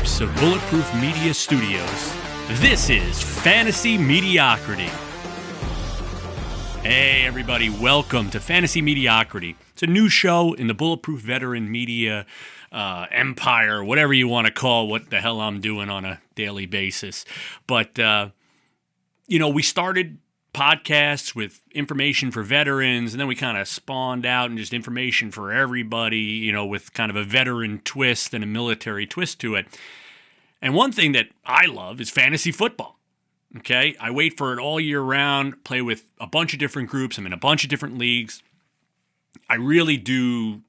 steps of Bulletproof Media Studios, this is Fantasy Mediocrity. Hey everybody, welcome to Fantasy Mediocrity. It's a new show in the Bulletproof Veteran Media empire, whatever you want to call what the hell I'm doing on a daily basis. But, we started podcasts with information for veterans, and then we kind of spawned out and just information for everybody, with kind of a veteran twist and a military twist to it. And one thing that I love is fantasy football. Okay, I wait for it all year round, play with a bunch of different groups. I'm in a bunch of different leagues. I really do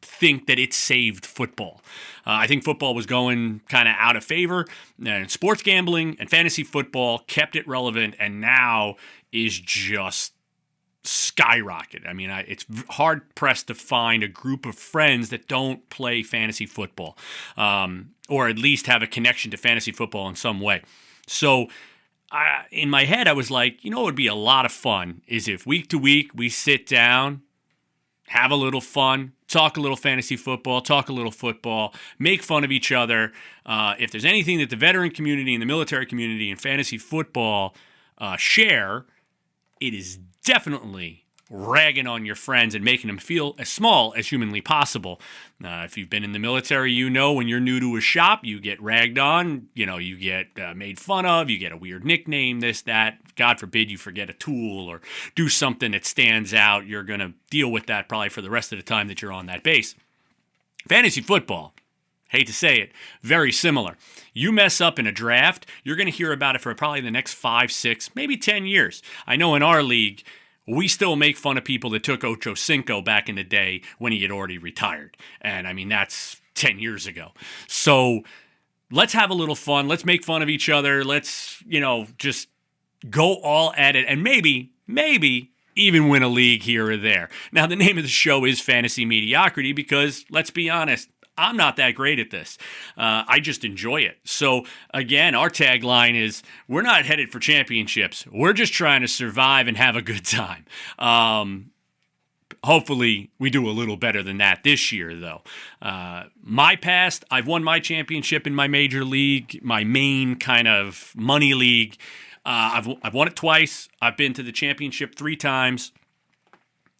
think that it saved football. I think football was going kind of out of favor, and sports gambling and fantasy football kept it relevant, and now is just skyrocket. I mean, it's hard-pressed to find a group of friends that don't play fantasy football, or at least have a connection to fantasy football in some way. So in my head, I was like, what would be a lot of fun is if week to week we sit down, have a little fun, talk a little fantasy football, talk a little football, make fun of each other. If there's anything that the veteran community and the military community and fantasy football share, it is definitely ragging on your friends and making them feel as small as humanly possible. If you've been in the military, when you're new to a shop, you get ragged on, you get made fun of, you get a weird nickname, this, that. God forbid you forget a tool or do something that stands out. You're going to deal with that probably for the rest of the time that you're on that base. Fantasy football, hate to say it, very similar. You mess up in a draft, you're going to hear about it for probably the next 5, 6, maybe 10 years. I know in our league, we still make fun of people that took Ocho Cinco back in the day when he had already retired. And I mean, that's 10 years ago. So let's have a little fun. Let's make fun of each other. Let's, just go all at it. And maybe even win a league here or there. Now, the name of the show is Fantasy Mediocrity because, let's be honest, I'm not that great at this. I just enjoy it. So, again, our tagline is, we're not headed for championships. We're just trying to survive and have a good time. Hopefully, we do a little better than that this year, though. My past, I've won my championship in my major league, my main kind of money league. I've won it twice. I've been to the championship 3 times.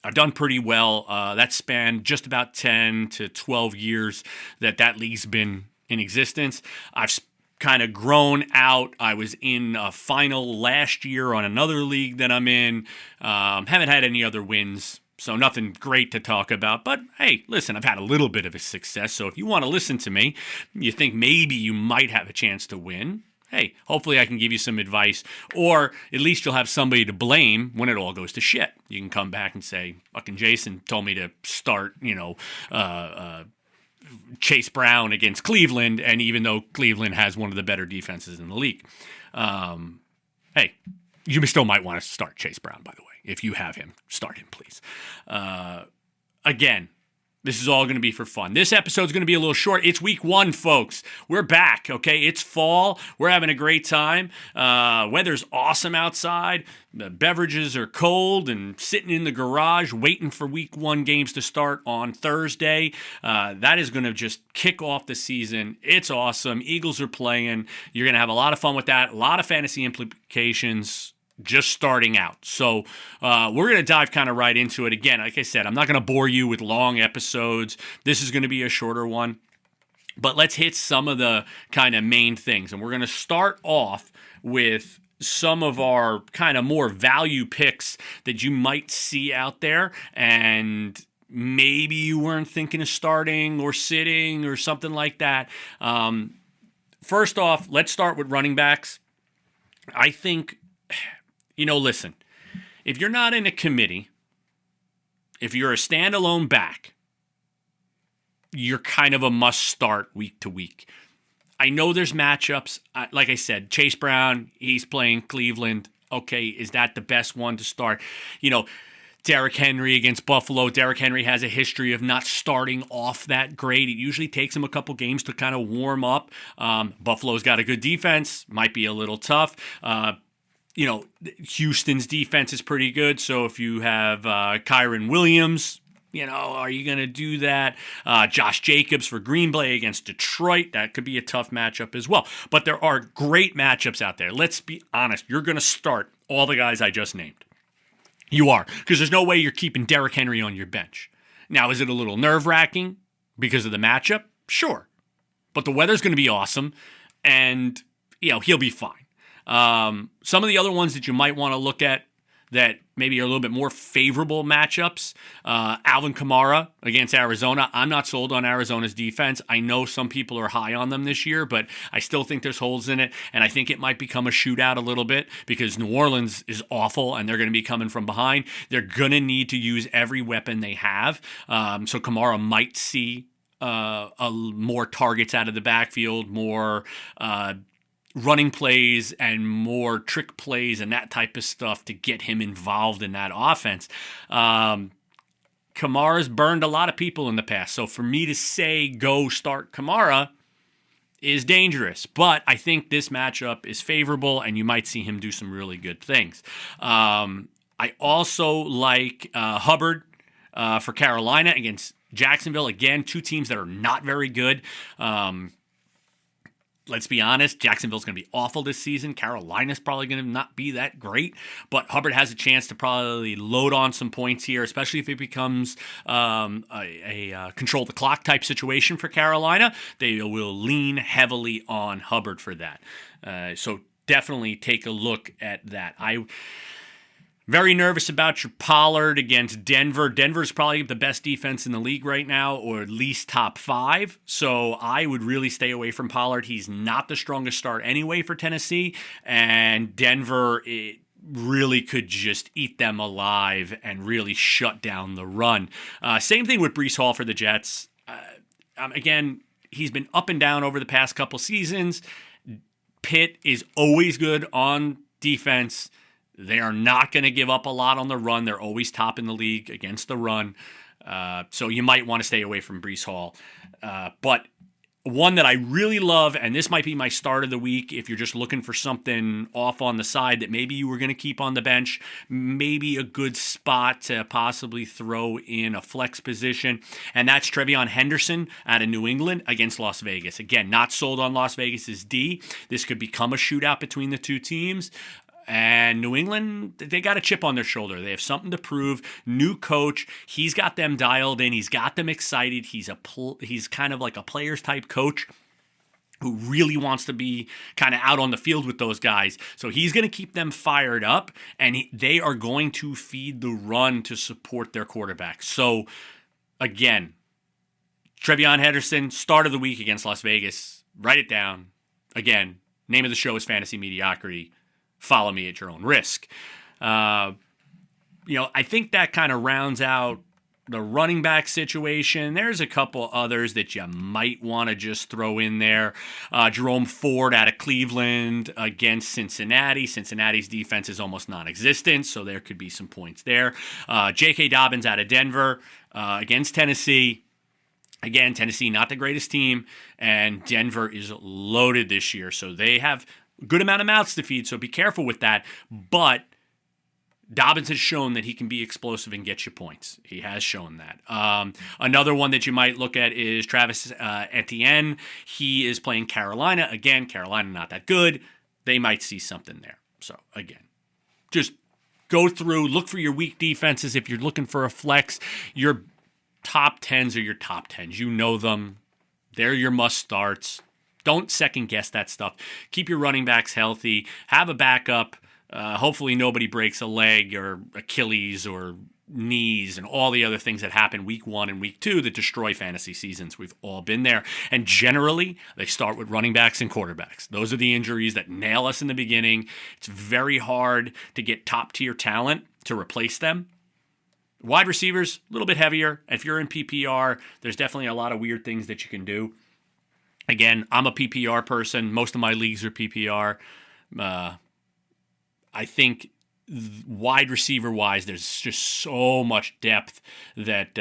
I've done pretty well. That spanned just about 10 to 12 years that league's been in existence. I've kind of grown out. I was in a final last year on another league that I'm in. Haven't had any other wins, so nothing great to talk about. But hey, listen, I've had a little bit of a success. So if you want to listen to me, you think maybe you might have a chance to win, hey, hopefully I can give you some advice, or at least you'll have somebody to blame when it all goes to shit. You can come back and say, fucking Jason told me to start, Chase Brown against Cleveland, and even though Cleveland has one of the better defenses in the league. Hey, you still might want to start Chase Brown, by the way. If you have him, start him, please. Again, this is all going to be for fun. This episode's going to be a little short. It's week 1, folks. We're back, okay? It's fall. We're having a great time. Weather's awesome outside. The beverages are cold and sitting in the garage waiting for week 1 games to start on Thursday. That is going to just kick off the season. It's awesome. Eagles are playing. You're going to have a lot of fun with that. A lot of fantasy implications just starting out. So we're going to dive kind of right into it. Again, like I said, I'm not going to bore you with long episodes. This is going to be a shorter one. But let's hit some of the kind of main things. And we're going to start off with some of our kind of more value picks that you might see out there. And maybe you weren't thinking of starting or sitting or something like that. First off, let's start with running backs. I think, listen, if you're not in a committee, if you're a standalone back, you're kind of a must start week to week. I know there's matchups. Like I said, Chase Brown, he's playing Cleveland. Okay, is that the best one to start? Derrick Henry against Buffalo. Derrick Henry has a history of not starting off that great. It usually takes him a couple games to kind of warm up. Buffalo's got a good defense. Might be a little tough. Houston's defense is pretty good. So if you have Kyron Williams, Are you going to do that? Josh Jacobs for Green Bay against Detroit. That could be a tough matchup as well. But there are great matchups out there. Let's be honest. You're going to start all the guys I just named. You are. Because there's no way you're keeping Derrick Henry on your bench. Now, is it a little nerve-wracking because of the matchup? Sure. But the weather's going to be awesome. And, he'll be fine. Some of the other ones that you might want to look at that maybe are a little bit more favorable matchups. Alvin Kamara against Arizona. I'm not sold on Arizona's defense. I know some people are high on them this year, but I still think there's holes in it, and I think it might become a shootout a little bit because New Orleans is awful, and they're going to be coming from behind. They're going to need to use every weapon they have, so Kamara might see more targets out of the backfield, more running plays and more trick plays and that type of stuff to get him involved in that offense. Kamara's burned a lot of people in the past. So for me to say go start Kamara is dangerous. But I think this matchup is favorable and you might see him do some really good things. I also like Hubbard for Carolina against Jacksonville. Again, two teams that are not very good. Let's be honest, Jacksonville's going to be awful this season. Carolina's probably going to not be that great, but Hubbard has a chance to probably load on some points here, especially if it becomes a control the clock type situation for Carolina. They will lean heavily on Hubbard for that. So definitely take a look at that. Very nervous about your Pollard against Denver. Denver's probably the best defense in the league right now, or at least top 5. So I would really stay away from Pollard. He's not the strongest start anyway for Tennessee. And Denver, it really could just eat them alive and really shut down the run. Same thing with Breece Hall for the Jets. Again, he's been up and down over the past couple seasons. Pitt is always good on defense. They are not going to give up a lot on the run. They're always top in the league against the run. So you might want to stay away from Breece Hall. But one that I really love, and this might be my start of the week if you're just looking for something off on the side that maybe you were going to keep on the bench, maybe a good spot to possibly throw in a flex position, and that's Trevion Henderson out of New England against Las Vegas. Again, not sold on Las Vegas's D. This could become a shootout between the two teams. And New England, they got a chip on their shoulder. They have something to prove. New coach, he's got them dialed in. He's got them excited. He's kind of like a players type coach who really wants to be kind of out on the field with those guys. So he's going to keep them fired up, and they are going to feed the run to support their quarterback. So again, Trevion Henderson, start of the week against Las Vegas. Write it down. Again, name of the show is Fantasy Mediocrity. Follow me at your own risk. I think that kind of rounds out the running back situation. There's a couple others that you might want to just throw in there. Jerome Ford out of Cleveland against Cincinnati. Cincinnati's defense is almost non-existent, so there could be some points there. J.K. Dobbins out of Denver against Tennessee. Again, Tennessee, not the greatest team, and Denver is loaded this year, so they have good amount of mouths to feed, so be careful with that. But Dobbins has shown that he can be explosive and get you points. He has shown that. Another one that you might look at is Travis Etienne. He is playing Carolina. Again, Carolina not that good. They might see something there. So, again, just go through, look for your weak defenses. If you're looking for a flex, your top 10s are your top 10s. You know them. They're your must-starts. Don't second-guess that stuff. Keep your running backs healthy. Have a backup. Hopefully nobody breaks a leg or Achilles or knees and all the other things that happen week 1 and week 2 that destroy fantasy seasons. We've all been there. And generally, they start with running backs and quarterbacks. Those are the injuries that nail us in the beginning. It's very hard to get top-tier talent to replace them. Wide receivers, a little bit heavier. If you're in PPR, there's definitely a lot of weird things that you can do. Again, I'm a PPR person. Most of my leagues are PPR. I think wide receiver-wise, there's just so much depth that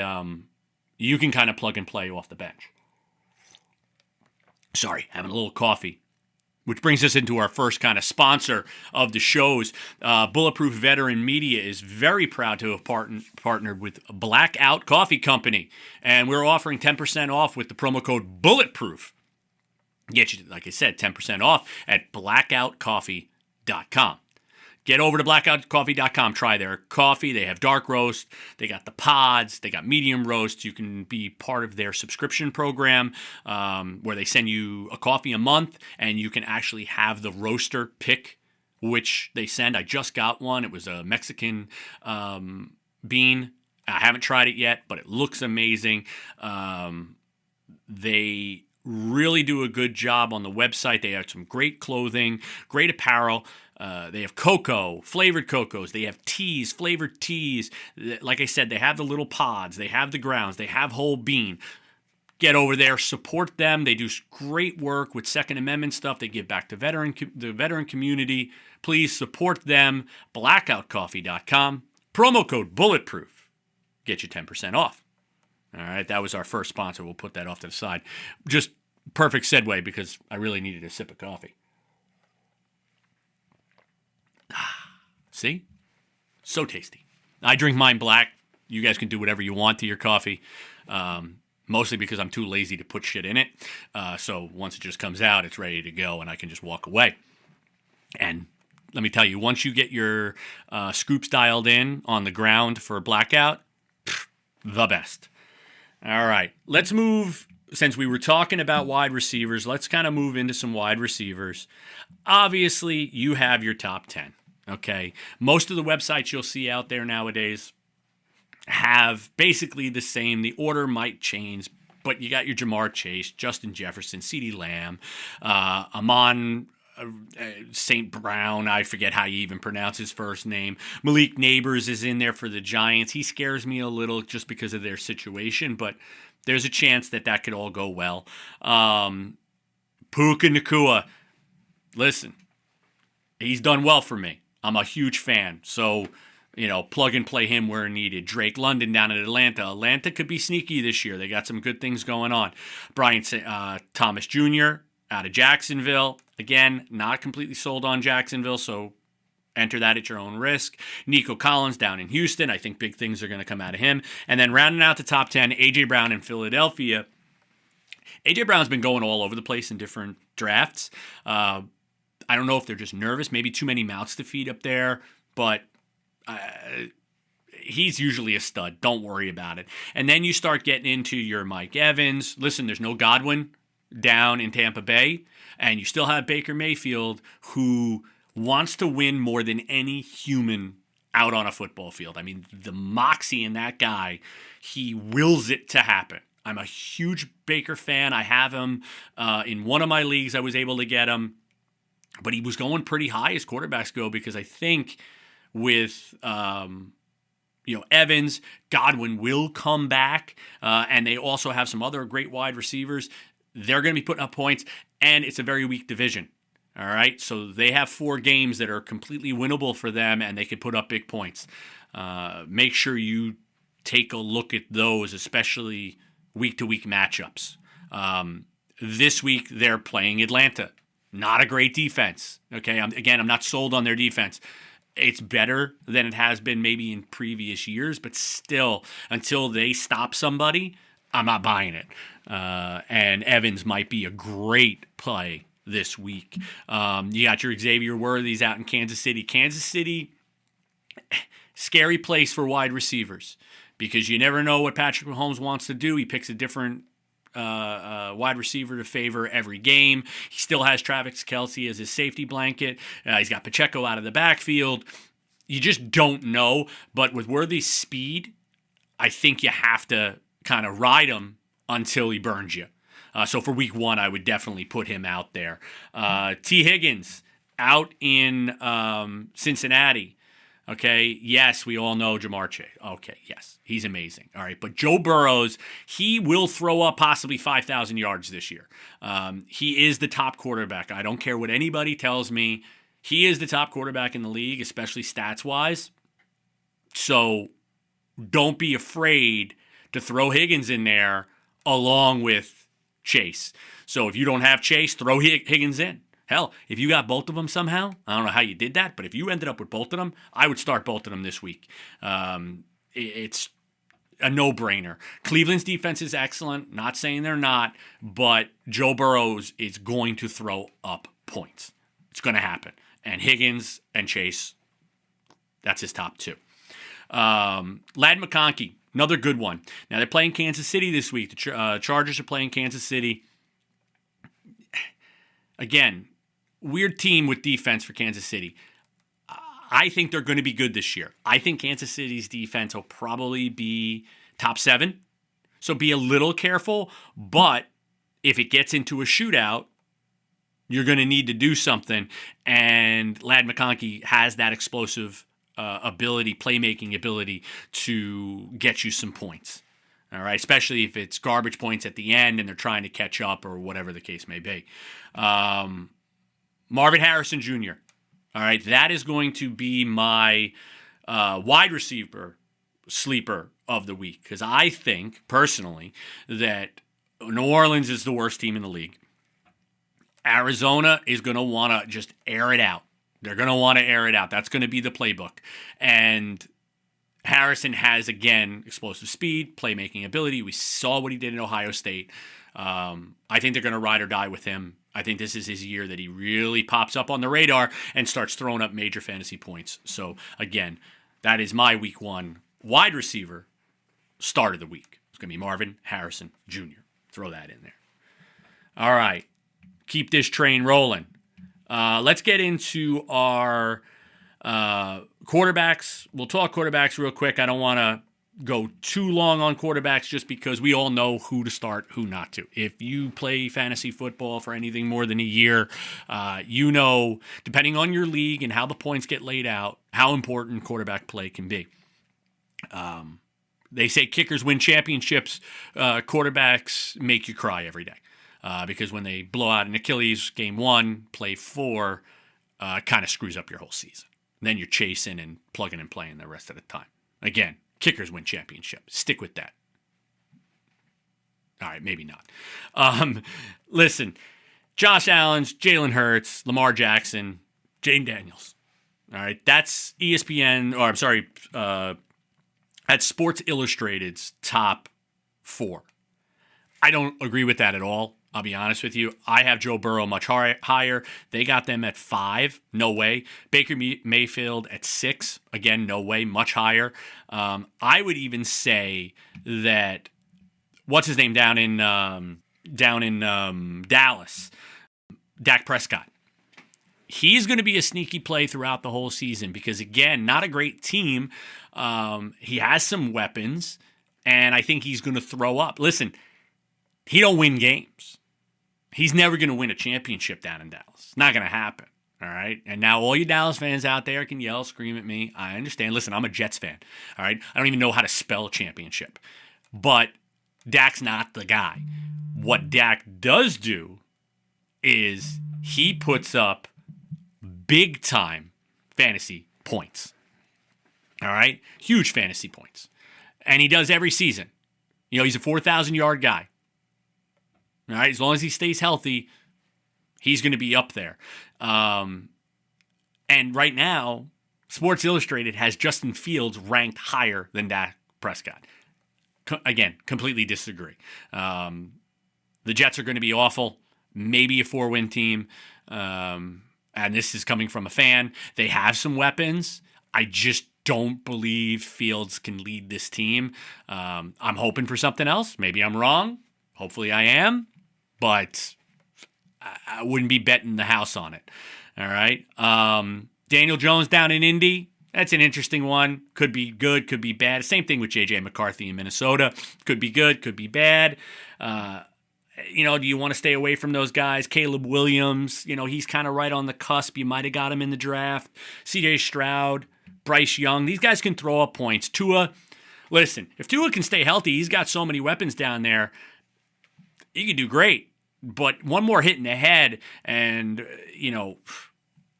you can kind of plug and play off the bench. Sorry, having a little coffee. Which brings us into our first kind of sponsor of the shows. Bulletproof Veteran Media is very proud to have partnered with Blackout Coffee Company. And we're offering 10% off with the promo code BULLETPROOF. Get you, like I said, 10% off at blackoutcoffee.com. Get over to blackoutcoffee.com. Try their coffee. They have dark roast. They got the pods. They got medium roast. You can be part of their subscription program where they send you a coffee a month, and you can actually have the roaster pick which they send. I just got one. It was a Mexican bean. I haven't tried it yet, but it looks amazing. They really do a good job on the website. They have some great clothing, great apparel. They have cocoa, flavored cocos. They have teas, flavored teas. Like I said, they have the little pods. They have the grounds. They have whole bean. Get over there, support them. They do great work with Second Amendment stuff. They give back to the veteran community. Please support them. Blackoutcoffee.com. Promo code BULLETPROOF. Get you 10% off. All right, that was our first sponsor. We'll put that off to the side. Just perfect segue because I really needed a sip of coffee. See? So tasty. I drink mine black. You guys can do whatever you want to your coffee. Mostly because I'm too lazy to put shit in it. So once it just comes out, it's ready to go, and I can just walk away. And let me tell you, once you get your scoops dialed in on the ground for blackout, the best. All right, let's move. Since we were talking about wide receivers, let's kind of move into some wide receivers. Obviously, you have your top 10, okay? Most of the websites you'll see out there nowadays have basically the same. The order might change, but you got your Jamar Chase, Justin Jefferson, CeeDee Lamb, Amon St. Brown, I forget how you even pronounce his first name. Malik Neighbors is in there for the Giants. He scares me a little just because of their situation, but there's a chance that could all go well. Puka Nacua, listen, he's done well for me. I'm a huge fan, so plug and play him where needed. Drake London down in Atlanta. Atlanta could be sneaky this year. They got some good things going on. Brian Thomas Jr. out of Jacksonville. Again, not completely sold on Jacksonville, so enter that at your own risk. Nico Collins down in Houston. I think big things are going to come out of him. And then rounding out the top 10, A.J. Brown in Philadelphia. A.J. Brown's been going all over the place in different drafts. I don't know if they're just nervous, maybe too many mouths to feed up there, but he's usually a stud. Don't worry about it. And then you start getting into your Mike Evans. Listen, there's no Godwin down in Tampa Bay, and you still have Baker Mayfield, who wants to win more than any human out on a football field. I mean, the moxie in that guy, he wills it to happen. I'm a huge Baker fan. I have him in one of my leagues. I was able to get him, but he was going pretty high as quarterbacks go because I think with Evans, Godwin will come back, and they also have some other great wide receivers. They're going to be putting up points, and it's a very weak division. All right, so they have 4 games that are completely winnable for them, and they can put up big points. Make sure you take a look at those, especially week-to-week matchups. This week, they're playing Atlanta. Not a great defense. Okay, I'm not sold on their defense. It's better than it has been maybe in previous years, but still, until they stop somebody, I'm not buying it. And Evans might be a great play this week. You got your Xavier Worthies out in Kansas City. Kansas City, scary place for wide receivers because you never know what Patrick Mahomes wants to do. He picks a different wide receiver to favor every game. He still has Travis Kelce as his safety blanket. He's got Pacheco out of the backfield. You just don't know. But with Worthy's speed, I think you have to kind of ride him until he burns you. So for week 1, I would definitely put him out there. T. Higgins out in Cincinnati. Okay, yes, we all know Jamar Chase. Okay, yes, he's amazing. All right, but Joe Burrows, he will throw up possibly 5,000 yards this year. He is the top quarterback. I don't care what anybody tells me. He is the top quarterback in the league, especially stats-wise. So don't be afraid to throw Higgins in there along with Chase. So if you don't have Chase, throw Higgins in. Hell, if you got both of them somehow, I don't know how you did that, but if you ended up with both of them, I would start both of them this week. It's a no-brainer. Cleveland's defense is excellent. Not saying they're not, but Joe Burrow is going to throw up points. It's going to happen. And Higgins and Chase, that's his top two. Ladd McConkey, another good one. Now, they're playing Kansas City this week. The Chargers are playing Kansas City. Again, weird team with defense for Kansas City. I think they're going to be good this year. I think Kansas City's defense will probably be top 7. So be a little careful. But if it gets into a shootout, you're going to need to do something. And Ladd McConkey has that explosive ability, playmaking ability to get you some points. All right, especially if it's garbage points at the end and they're trying to catch up or whatever the case may be. Marvin Harrison Jr., all right, that is going to be my wide receiver sleeper of the week because I think, personally, that New Orleans is the worst team in the league. Arizona is going to want to just air it out. They're going to want to air it out. That's going to be the playbook. And Harrison has, again, explosive speed, playmaking ability. We saw what he did in Ohio State. I think they're going to ride or die with him. I think this is his year that he really pops up on the radar and starts throwing up major fantasy points. So, again, that is my week 1 wide receiver start of the week. It's going to be Marvin Harrison Jr. Throw that in there. All right. Keep this train rolling. Let's get into our quarterbacks. We'll talk quarterbacks real quick. I don't want to go too long on quarterbacks just because we all know who to start, who not to. If you play fantasy football for anything more than a year, you know, depending on your league and how the points get laid out, how important quarterback play can be. They say kickers win championships. Quarterbacks make you cry every day. Because when they blow out an Achilles game 1, play 4, kind of screws up your whole season. Then you're chasing and plugging and playing the rest of the time. Again, kickers win championships. Stick with that. All right, maybe not. Listen, Josh Allen, Jalen Hurts, Lamar Jackson, Jane Daniels. All right, that's ESPN, or I'm sorry, that's Sports Illustrated's top 4. I don't agree with that at all. I'll be honest with you. I have Joe Burrow much higher. They got them at 5. No way. Baker Mayfield at 6. Again, no way. Much higher. I would even say that what's his name down in Dallas, Dak Prescott. He's going to be a sneaky play throughout the whole season because, again, not a great team. He has some weapons, and I think he's going to throw up. Listen, he don't win games. He's never going to win a championship down in Dallas. It's not going to happen, all right? And now all you Dallas fans out there can yell, scream at me. I understand. Listen, I'm a Jets fan, all right? I don't even know how to spell championship. But Dak's not the guy. What Dak does do is he puts up big-time fantasy points, all right? Huge fantasy points. And he does every season. You know, he's a 4,000-yard guy. All right, as long as he stays healthy, he's going to be up there. And right now, Sports Illustrated has Justin Fields ranked higher than Dak Prescott. Again, completely disagree. The Jets are going to be awful, maybe a 4-win team. And this is coming from a fan. They have some weapons. I just don't believe Fields can lead this team. I'm hoping for something else. Maybe I'm wrong. Hopefully I am. But I wouldn't be betting the house on it. All right. Daniel Jones down in Indy. That's an interesting one. Could be good, could be bad. Same thing with J.J. McCarthy in Minnesota. Could be good, could be bad. You know, do you want to stay away from those guys? Caleb Williams, you know, he's kind of right on the cusp. You might have got him in the draft. C.J. Stroud, Bryce Young. These guys can throw up points. Tua, listen, if Tua can stay healthy, he's got so many weapons down there. He could do great. But one more hit in the head, and you know,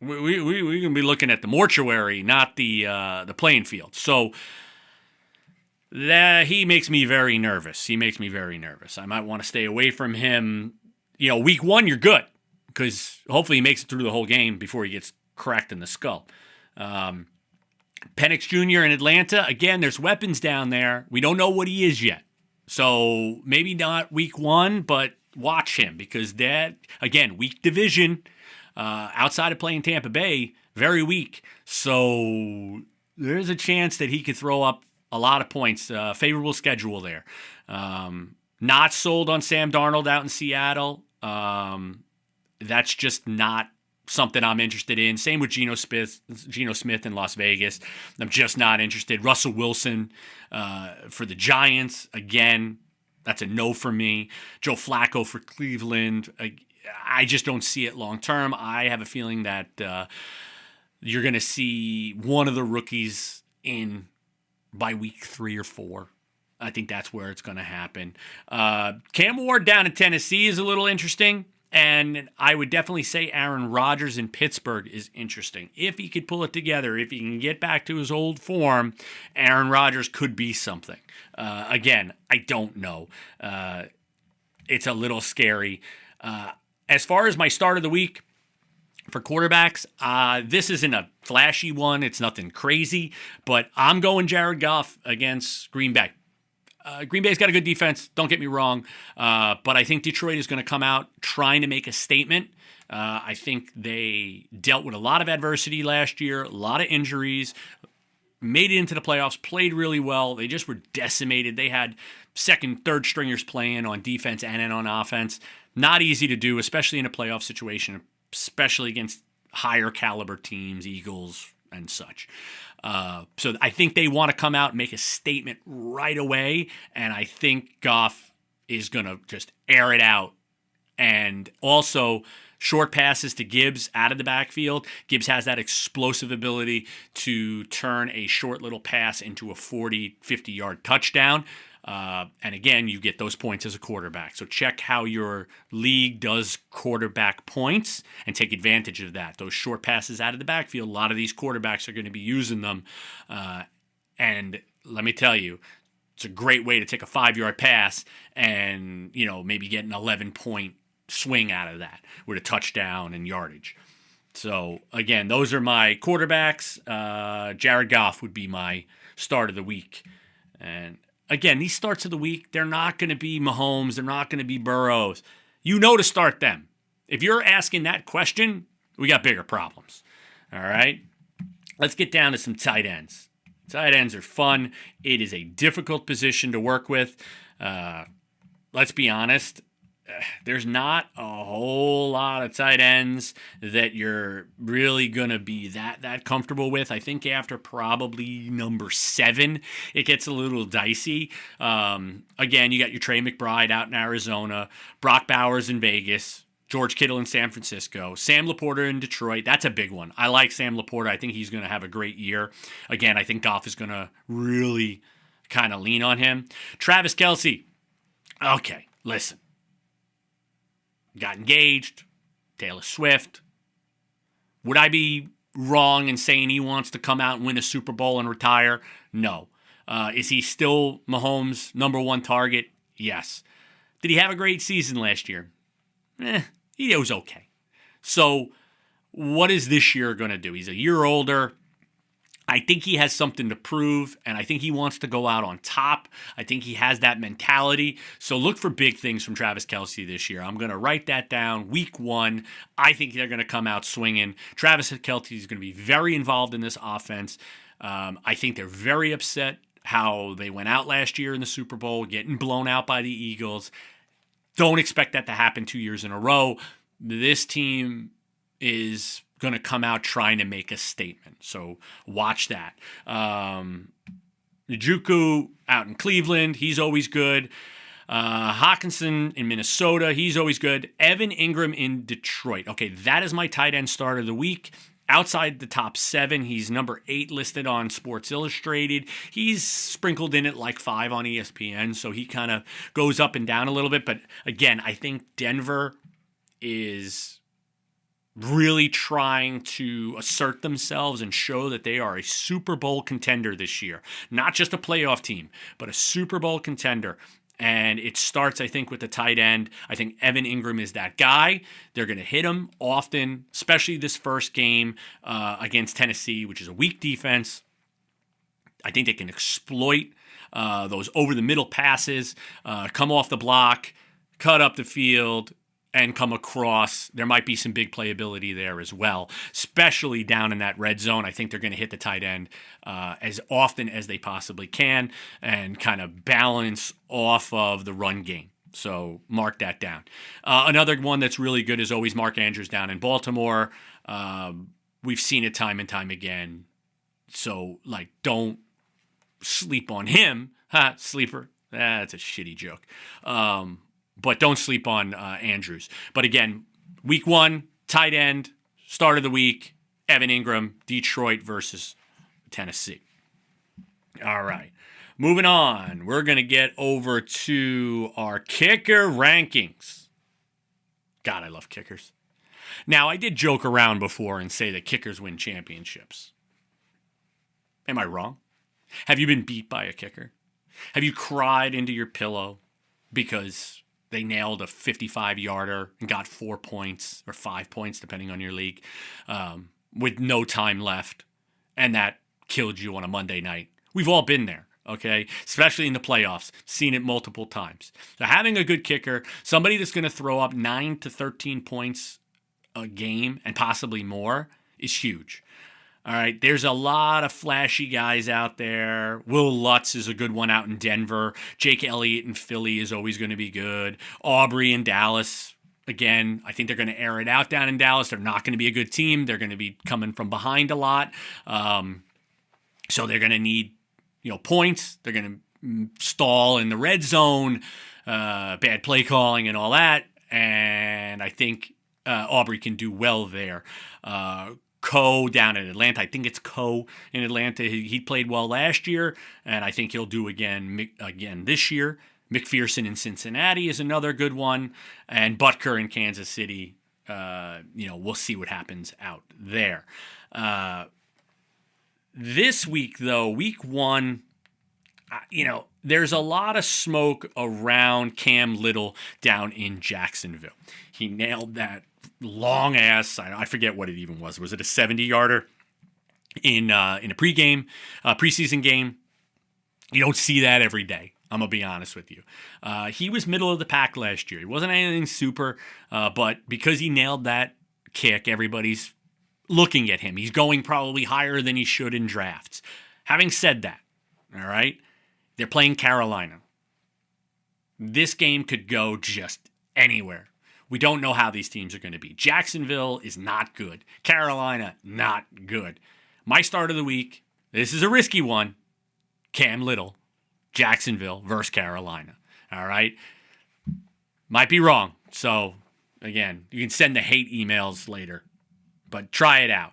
we're going to be looking at the mortuary, not the playing field. So he makes me very nervous. I might want to stay away from him. You know, week 1 you're good because hopefully he makes it through the whole game before he gets cracked in the skull. Penix Jr. in Atlanta, again, there's weapons down there. We don't know what he is yet. So maybe not week 1, but watch him because that, again, weak division outside of playing Tampa Bay, very weak. So there's a chance that he could throw up a lot of points. Favorable schedule there. Not sold on Sam Darnold out in Seattle. That's just not something I'm interested in. Same with Geno Smith in Las Vegas. I'm just not interested. Russell Wilson for the Giants, again, that's a no for me. Joe Flacco for Cleveland. I just don't see it long term. I have a feeling that you're going to see one of the rookies in by week 3 or 4. I think that's where it's going to happen. Cam Ward down in Tennessee is a little interesting. And I would definitely say Aaron Rodgers in Pittsburgh is interesting. If he could pull it together, if he can get back to his old form, Aaron Rodgers could be something. Again, I don't know. It's a little scary. As far as my start of the week for quarterbacks, this isn't a flashy one. It's nothing crazy. But I'm going Jared Goff against Green Bay. Green Bay's got a good defense, don't get me wrong, but I think Detroit is going to come out trying to make a statement. I think they dealt with a lot of adversity last year, a lot of injuries, made it into the playoffs, played really well. They just were decimated. They had second, third stringers playing on defense and on offense. Not easy to do, especially in a playoff situation, especially against higher caliber teams, Eagles and such. So I think they want to come out and make a statement right away, and I think Goff is going to just air it out. And also, short passes to Gibbs out of the backfield. Gibbs has that explosive ability to turn a short little pass into a 40, 50-yard touchdown. And again, you get those points as a quarterback. So check how your league does quarterback points and take advantage of that. Those short passes out of the backfield, a lot of these quarterbacks are going to be using them. And let me tell you, it's a great way to take a 5-yard pass and, maybe get an 11-point swing out of that with a touchdown and yardage. So again, those are my quarterbacks. Jared Goff would be my start of the week. And again, these starts of the week, they're not going to be Mahomes. They're not going to be Burrows. You know to start them. If you're asking that question, we got bigger problems. All right? Let's get down to some tight ends. Tight ends are fun. It is a difficult position to work with. Let's be honest. There's not a whole lot of tight ends that you're really going to be that comfortable with. I think after probably number 7, it gets a little dicey. Again, you got your Trey McBride out in Arizona, Brock Bowers in Vegas, George Kittle in San Francisco, Sam Laporta in Detroit. That's a big one. I like Sam Laporta. I think he's going to have a great year. Again, I think Goff is going to really kind of lean on him. Travis Kelce. Okay, listen. Got engaged, Taylor Swift. Would I be wrong in saying he wants to come out and win a Super Bowl and retire? No. Is he still Mahomes' number 1 target? Yes. Did he have a great season last year? He was okay. So what is this year going to do? He's a year older. I think he has something to prove, and I think he wants to go out on top. I think he has that mentality. So look for big things from Travis Kelce this year. I'm going to write that down. Week 1, I think they're going to come out swinging. Travis Kelce is going to be very involved in this offense. I think they're very upset how they went out last year in the Super Bowl, getting blown out by the Eagles. Don't expect that to happen 2 years in a row. This team is going to come out trying to make a statement. So watch that. Njoku out in Cleveland, he's always good. Hawkinson in Minnesota, he's always good. Evan Ingram in Detroit. Okay, that is my tight end start of the week. Outside the top 7, he's number 8 listed on Sports Illustrated. He's sprinkled in at like 5 on ESPN, so he kind of goes up and down a little bit. But again, I think Denver is really trying to assert themselves and show that they are a Super Bowl contender this year. Not just a playoff team, but a Super Bowl contender. And it starts, I think, with the tight end. I think Evan Ingram is that guy. They're going to hit him often, especially this first game against Tennessee, which is a weak defense. I think they can exploit those over-the-middle passes, come off the block, cut up the field, and come across. There might be some big playability there as well, especially down in that red zone. I think they're going to hit the tight end as often as they possibly can and kind of balance off of the run game. So mark that down. Another one that's really good is always Mark Andrews down in Baltimore. We've seen it time and time again. So, don't sleep on him. Ha, sleeper. That's a shitty joke. But don't sleep on Andrews. But again, week 1, tight end, start of the week, Evan Ingram, Detroit versus Tennessee. All right. Moving on. We're going to get over to our kicker rankings. God, I love kickers. Now, I did joke around before and say that kickers win championships. Am I wrong? Have you been beat by a kicker? Have you cried into your pillow because they nailed a 55-yarder and got 4 points or 5 points, depending on your league, with no time left, and that killed you on a Monday night? We've all been there, okay? Especially in the playoffs. Seen it multiple times. So having a good kicker, somebody that's going to throw up 9 to 13 points a game and possibly more, is huge. All right, there's a lot of flashy guys out there. Will Lutz is a good one out in Denver. Jake Elliott in Philly is always going to be good. Aubrey in Dallas, again, I think they're going to air it out down in Dallas. They're not going to be a good team. They're going to be coming from behind a lot. So they're going to need, points. They're going to stall in the red zone, bad play calling and all that. And I think Aubrey can do well there. Coe down in Atlanta. I think it's Coe in Atlanta. He played well last year, and I think he'll do again this year. McPherson in Cincinnati is another good one, and Butker in Kansas City. We'll see what happens out there. This week, though, week 1, there's a lot of smoke around Cam Little down in Jacksonville. He nailed that long ass, I forget what it even was. Was it a 70-yarder in a preseason game? You don't see that every day. I'm going to be honest with you. He was middle of the pack last year. He wasn't anything super, but because he nailed that kick, everybody's looking at him. He's going probably higher than he should in drafts. Having said that, all right, they're playing Carolina. This game could go just anywhere. We don't know how these teams are going to be. Jacksonville is not good. Carolina, not good. My start of the week, this is a risky one. Cam Little, Jacksonville versus Carolina. All right? Might be wrong. So, again, you can send the hate emails later. But try it out.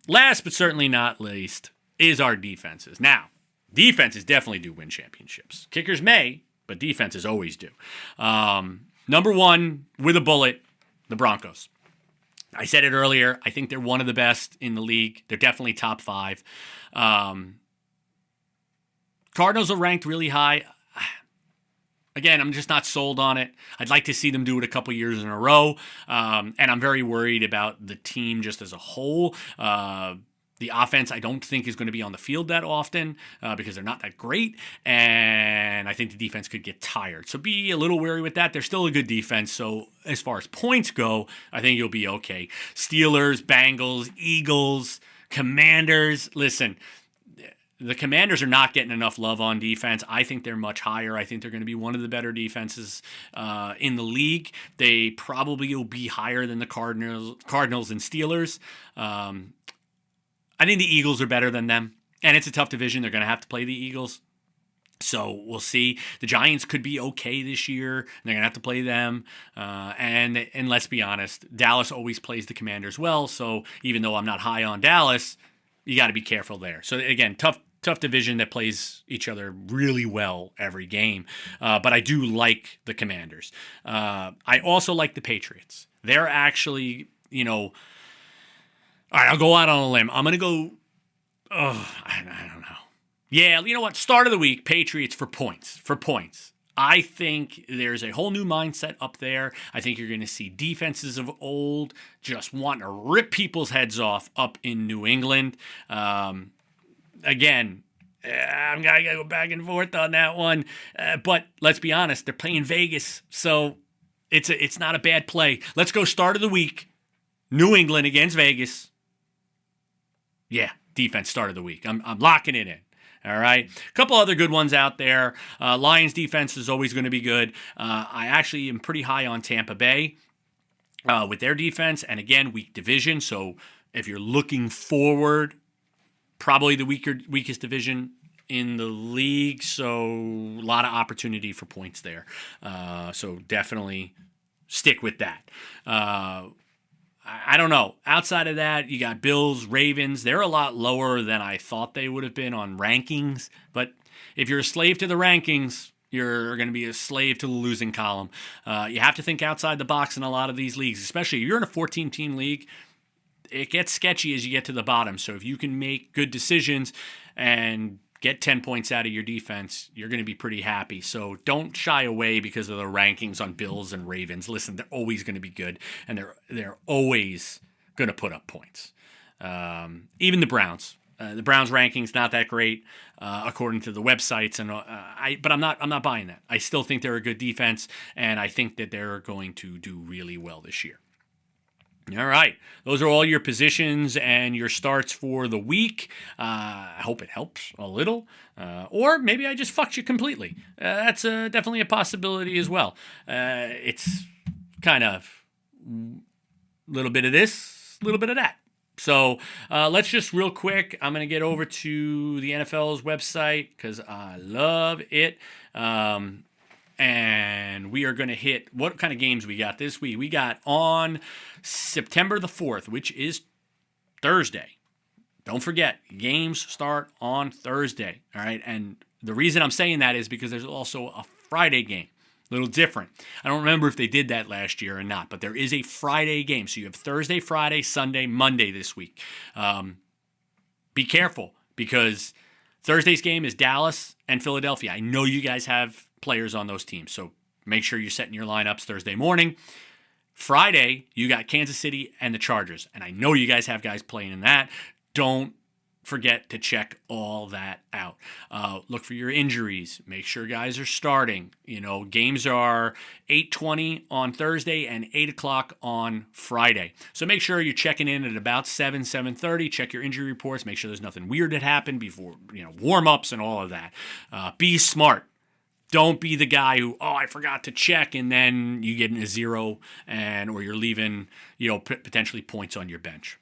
Last but certainly not least is our defenses. Now, defenses definitely do win championships. Kickers may, but defenses always do. Number 1, with a bullet, the Broncos. I said it earlier. I think they're one of the best in the league. They're definitely top 5. Cardinals are ranked really high. Again, I'm just not sold on it. I'd like to see them do it a couple years in a row. And I'm very worried about the team just as a whole. The offense, I don't think, is going to be on the field that often because they're not that great. And I think the defense could get tired. So be a little wary with that. They're still a good defense. So as far as points go, I think you'll be okay. Steelers, Bengals, Eagles, Commanders. Listen, the Commanders are not getting enough love on defense. I think they're much higher. I think they're going to be one of the better defenses in the league. They probably will be higher than the Cardinals and Steelers. I think the Eagles are better than them, and it's a tough division. They're going to have to play the Eagles, so we'll see. The Giants could be okay this year. They're going to have to play them, and let's be honest, Dallas always plays the Commanders well, so even though I'm not high on Dallas, you got to be careful there. So again, tough division that plays each other really well every game, but I do like the Commanders. I also like the Patriots. They're actually, all right, I'll go out on a limb. I'm going to go, I don't know. Yeah, you know what? Start of the week, Patriots for points. I think there's a whole new mindset up there. I think you're going to see defenses of old just wanting to rip people's heads off up in New England. Again, I'm going to go back and forth on that one. But let's be honest, they're playing Vegas, so it's not a bad play. Let's go start of the week. New England against Vegas. Yeah, defense start of the week. I'm locking it in. All right. A couple other good ones out there. Lions defense is always going to be good. I actually am pretty high on Tampa Bay with their defense. And again, weak division. So if you're looking forward, probably the weakest division in the league. So a lot of opportunity for points there. So definitely stick with that. I don't know. Outside of that, you got Bills, Ravens. They're a lot lower than I thought they would have been on rankings. But if you're a slave to the rankings, you're going to be a slave to the losing column. You have to think outside the box in a lot of these leagues, especially if you're in a 14-team league. It gets sketchy as you get to the bottom. So if you can make good decisions and get 10 points out of your defense, you're going to be pretty happy. So don't shy away because of the rankings on Bills and Ravens. Listen, they're always going to be good, and they're always going to put up points. Even the Browns. The Browns rankings not that great according to the websites, but I'm not buying that. I still think they're a good defense, and I think that they're going to do really well this year. All right. Those are all your positions and your starts for the week. I hope it helps a little. Or maybe I just fucked you completely. That's definitely a possibility as well. It's kind of a little bit of this, a little bit of that. So let's just real quick, I'm going to get over to the NFL's website because I love it. And we are going to hit what kind of games we got this week. We got on September the 4th, which is Thursday. Don't forget, games start on Thursday. All right. And the reason I'm saying that is because there's also a Friday game. A little different. I don't remember if they did that last year or not, but there is a Friday game. So you have Thursday, Friday, Sunday, Monday this week. Be careful because Thursday's game is Dallas and Philadelphia. I know you guys have players on those teams, so make sure you're setting your lineups Thursday morning. Friday, you got Kansas City and the Chargers, and I know you guys have guys playing in that. Don't forget to check all that out. Look for your injuries. Make sure guys are starting. Games are 8:20 on Thursday and 8 o'clock on Friday. So make sure you're checking in at about 7:30. Check your injury reports. Make sure there's nothing weird that happened before, warm-ups and all of that. Be smart. Don't be the guy who, I forgot to check, and then you get in a zero or you're leaving, potentially points on your bench.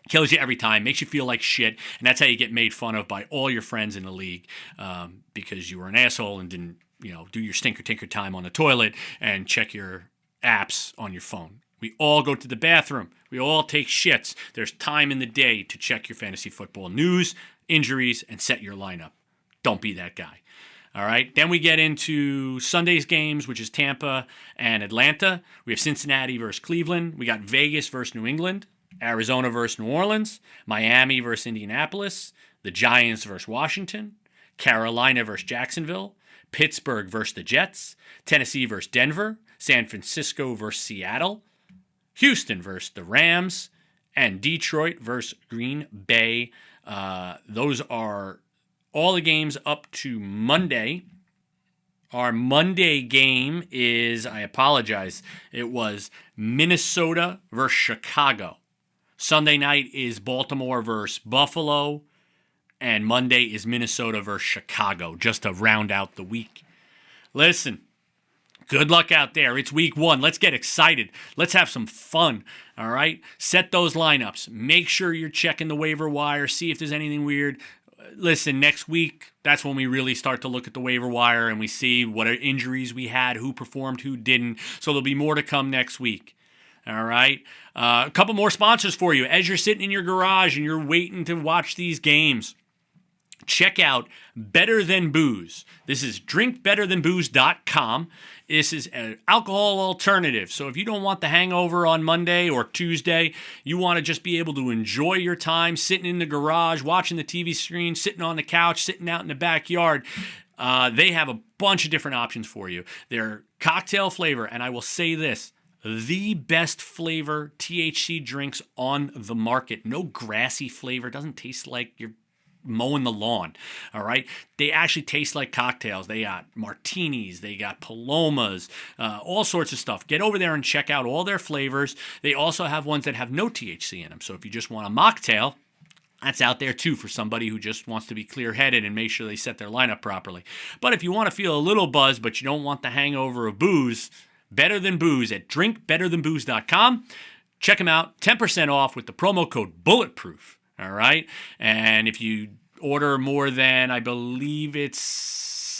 Kills you every time, makes you feel like shit, and that's how you get made fun of by all your friends in the league because you were an asshole and didn't, do your stinker tinker time on the toilet and check your apps on your phone. We all go to the bathroom. We all take shits. There's time in the day to check your fantasy football news, injuries, and set your lineup. Don't be that guy. All right. Then we get into Sunday's games, which is Tampa and Atlanta. We have Cincinnati versus Cleveland. We got Vegas versus New England, Arizona versus New Orleans, Miami versus Indianapolis, the Giants versus Washington, Carolina versus Jacksonville, Pittsburgh versus the Jets, Tennessee versus Denver, San Francisco versus Seattle, Houston versus the Rams, and Detroit versus Green Bay. Those are all the games up to Monday. Our Monday game is, I apologize, it was Minnesota versus Chicago. Sunday night is Baltimore versus Buffalo. And Monday is Minnesota versus Chicago, just to round out the week. Listen, good luck out there. It's week 1. Let's get excited. Let's have some fun, all right? Set those lineups. Make sure you're checking the waiver wire. See if there's anything weird. Listen, next week, that's when we really start to look at the waiver wire and we see what injuries we had, who performed, who didn't. So there'll be more to come next week. All right? A couple more sponsors for you. As you're sitting in your garage and you're waiting to watch these games, check out Better Than Booze. This is drinkbetterthanbooze.com. This is an alcohol alternative. So if you don't want the hangover on Monday or Tuesday, you want to just be able to enjoy your time sitting in the garage, watching the TV screen, sitting on the couch, sitting out in the backyard, They have a bunch of different options for you. They're cocktail flavor, and I will say this, the best flavor THC drinks on the market. No grassy flavor. Doesn't taste like you're mowing the lawn. All right. They actually taste like cocktails. They got martinis. They got palomas, all sorts of stuff. Get over there and check out all their flavors. They also have ones that have no THC in them. So if you just want a mocktail, that's out there too for somebody who just wants to be clear-headed and make sure they set their lineup properly. But if you want to feel a little buzz, but you don't want the hangover of booze, Better Than Booze at drinkbetterthanbooze.com. Check them out. 10% off with the promo code Bulletproof. All right. And if you order more than, I believe it's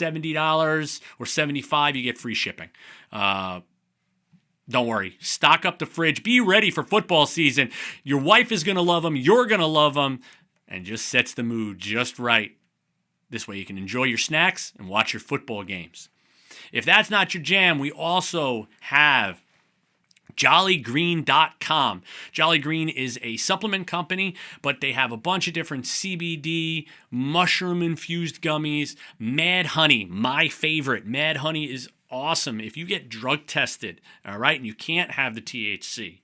$70 or $75, you get free shipping. Don't worry. Stock up the fridge. Be ready for football season. Your wife is going to love them. You're going to love them. And just sets the mood just right. This way you can enjoy your snacks and watch your football games. If that's not your jam, we also have jollygreen.com. Jolly Green is a supplement company, but they have a bunch of different CBD, mushroom-infused gummies. Mad Honey, my favorite. Mad Honey is awesome if you get drug tested, all right, and you can't have the THC.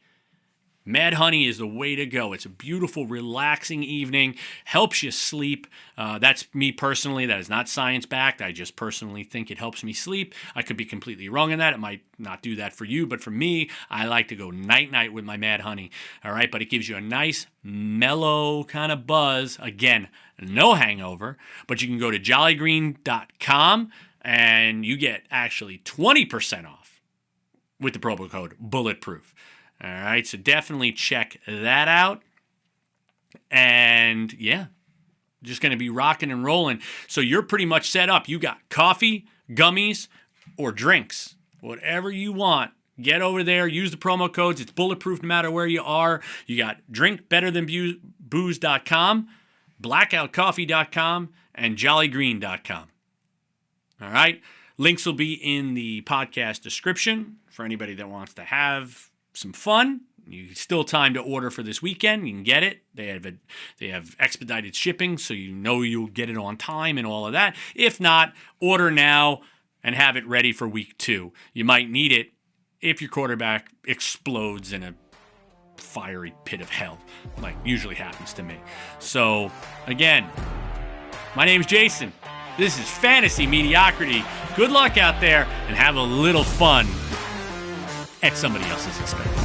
Mad Honey is the way to go. It's a beautiful, relaxing evening. Helps you sleep. That's me personally. That is not science-backed. I just personally think it helps me sleep. I could be completely wrong in that. It might not do that for you. But for me, I like to go night-night with my Mad Honey. All right? But it gives you a nice, mellow kind of buzz. Again, no hangover. But you can go to jollygreen.com and you get actually 20% off with the promo code Bulletproof. All right, so definitely check that out. And yeah, just going to be rocking and rolling. So you're pretty much set up. You got coffee, gummies, or drinks. Whatever you want. Get over there. Use the promo codes. It's bulletproof no matter where you are. You got drinkbetterthanbooze.com, blackoutcoffee.com, and jollygreen.com. All right. Links will be in the podcast description for anybody that wants to have some fun. You still time to order for this weekend. You can get it. They have expedited shipping, so you know you'll get it on time and all of that. If not, order now and have it ready for week 2. You might need it if your quarterback explodes in a fiery pit of hell, like usually happens to me. So, again, my name's Jason. This is Fantasy Mediocrity. Good luck out there and have a little fun at somebody else's expense.